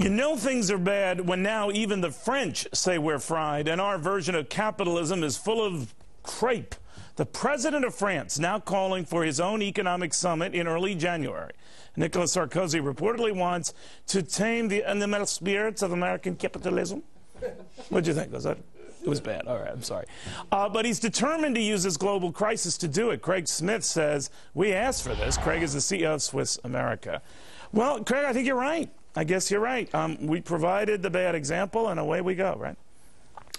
You know things are bad when now even the French say we're fried, and our version of capitalism is full of crepe. The president of France now calling for his own economic summit in early January. Nicolas Sarkozy reportedly wants to tame the animal spirits of American capitalism. What do you think? It was bad. All right, I'm sorry. But he's determined to use this global crisis to do it. Craig Smith says, we asked for this. Craig is the CEO of Swiss America. Well, Craig, I think you're right. I guess you're right. We provided the bad example, and away we go, right?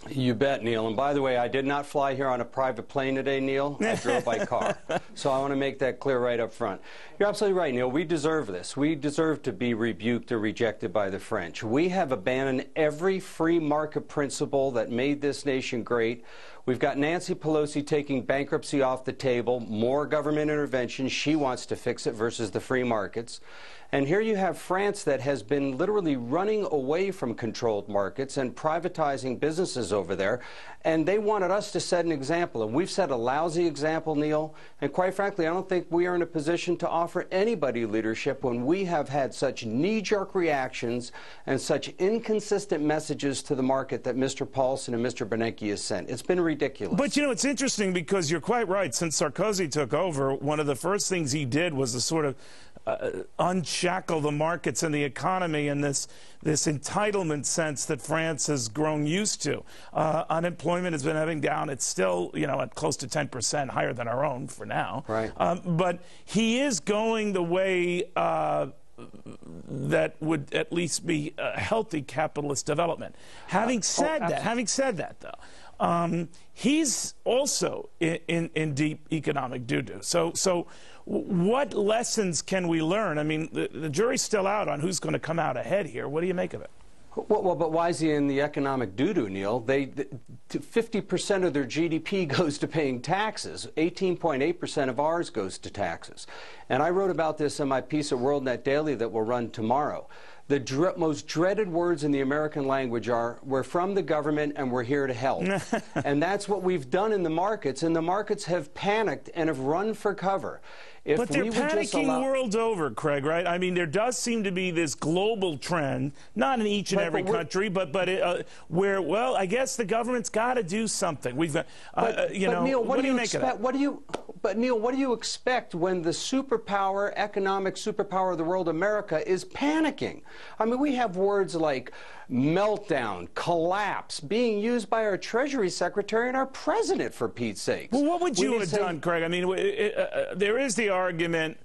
You bet, Neil. And by the way, I did not fly here on a private plane today, Neil. I drove by car. So I want to make that clear right up front. You're absolutely right, Neil. We deserve this. We deserve to be rebuked or rejected by the French. We have abandoned every free market principle that made this nation great. We've got Nancy Pelosi taking bankruptcy off the table, more government intervention. She wants to fix it versus the free markets. And here you have France that has been literally running away from controlled markets and privatizing businesses over there. And they wanted us to set an example. And we've set a lousy example, Neil. And quite frankly, I don't think we are in a position to offer anybody leadership when we have had such knee-jerk reactions and such inconsistent messages to the market that Mr. Paulson and Mr. Bernanke has sent. It's been ridiculous. But, you know, it's interesting because you're quite right. Since Sarkozy took over, one of the first things he did was to sort of unshackle the markets and the economy in this entitlement sense that France has grown used to. Unemployment has been heading down. It's still, you know, at close to 10%, higher than our own for now. Right. But he is going the way that would at least be a healthy capitalist development. Having said that, though, he's also in deep economic doo-doo. So what lessons can we learn? I mean, the jury's still out on who's going to come out ahead here. What do you make of it? Well, but why is he in the economic doo-doo, Neil? 50% of their GDP goes to paying taxes. 18.8% of ours goes to taxes. And I wrote about this in my piece at WorldNet Daily that will run tomorrow. The most dreaded words in the American language are, we're from the government and we're here to help. And that's what we've done in the markets, and the markets have panicked and have run for cover. But they're panicking world over, Craig, right? I mean, there does seem to be this global trend, not in each and every country, but where, well, I guess the government's got to do something. We've got, you know, Neil, what do you make of that? But Neil, what do you expect when the superpower, economic superpower of the world, America, is panicking? I mean, we have words like meltdown, collapse, being used by our Treasury Secretary and our President, for Pete's sake. Well, what would you have done, Craig? I mean, there is the argument,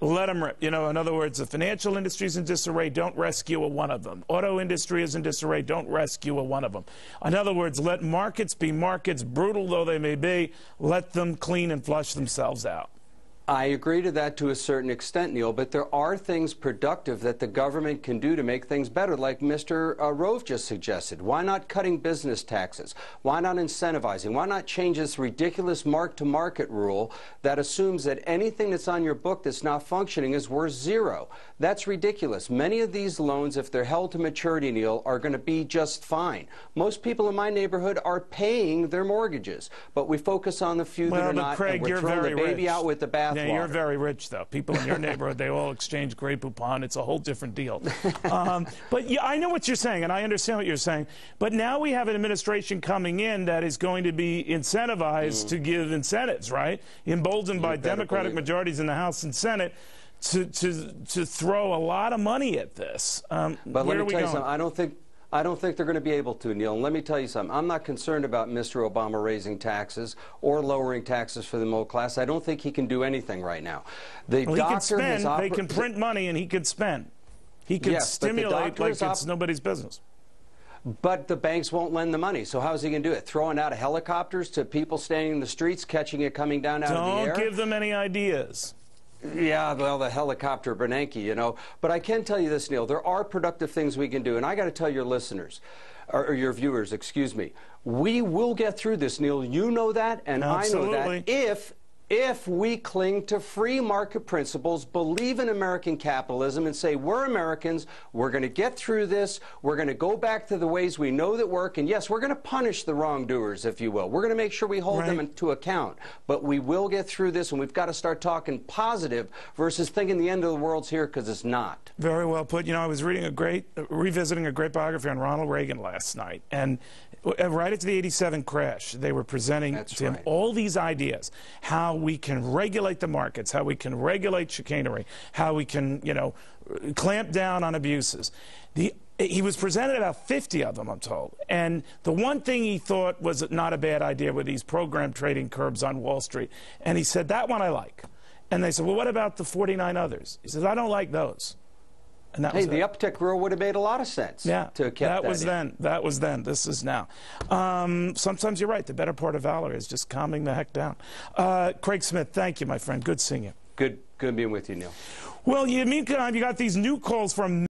let them rip. You know, in other words, the financial industry is in disarray, don't rescue a one of them. Auto industry is in disarray, don't rescue a one of them. In other words, let markets be markets, brutal though they may be, let them clean and flush themselves out. I agree to that to a certain extent, Neil, but there are things productive that the government can do to make things better, like Mr. Rove just suggested. Why not cutting business taxes? Why not incentivizing? Why not change this ridiculous mark-to-market rule that assumes that anything that's on your book that's not functioning is worth zero? That's ridiculous. Many of these loans, if they're held to maturity, Neil, are going to be just fine. Most people in my neighborhood are paying their mortgages, but we focus on the few that are not, Craig, and we're throwing the baby out with the bathwater. Yeah, you're very rich, though. People in your neighborhood, they all exchange Grey Poupon. It's a whole different deal. But yeah, I know what you're saying, and I understand what you're saying. But now we have an administration coming in that is going to be incentivized to give incentives, right? Emboldened by Democratic majorities in the House and Senate to throw a lot of money at this. But let me tell you something. I don't think they're going to be able to, Neil. And let me tell you something. I'm not concerned about Mr. Obama raising taxes or lowering taxes for the middle class. I don't think he can do anything right now. He can spend. They can print money, and he can spend. He can stimulate like it's nobody's business. But the banks won't lend the money. So how is he going to do it? Throwing out helicopters to people standing in the streets, catching it coming down out of the air? Don't give them any ideas. Yeah, well, the helicopter Bernanke, you know. But I can tell you this, Neil, there are productive things we can do. And I got to tell your listeners, or your viewers, excuse me, we will get through this, Neil. You know that, and I know that, if we cling to free market principles, believe in American capitalism, and say, we're Americans, we're going to get through this, we're going to go back to the ways we know that work, and yes, we're going to punish the wrongdoers, if you will. We're going to make sure we hold them to account. But we will get through this, and we've got to start talking positive versus thinking the end of the world's here, because it's not. Very well put. You know, I was revisiting a great biography on Ronald Reagan last night, and right after the '87 crash, they were presenting to him all these ideas, how we can regulate the markets, how we can regulate chicanery, how we can, you know, clamp down on abuses. He was presented about 50 of them, I'm told. And the one thing he thought was not a bad idea were these program trading curbs on Wall Street. And he said, that one I like. And they said, well, what about the 49 others? He says, I don't like those. And that was the uptick rule would have made a lot of sense. Yeah, to keep that was then. That was then. This is now. Sometimes you're right. The better part of valor is just calming the heck down. Craig Smith, thank you, my friend. Good seeing you. Good being with you, Neil. Well, in the meantime, you got these new calls from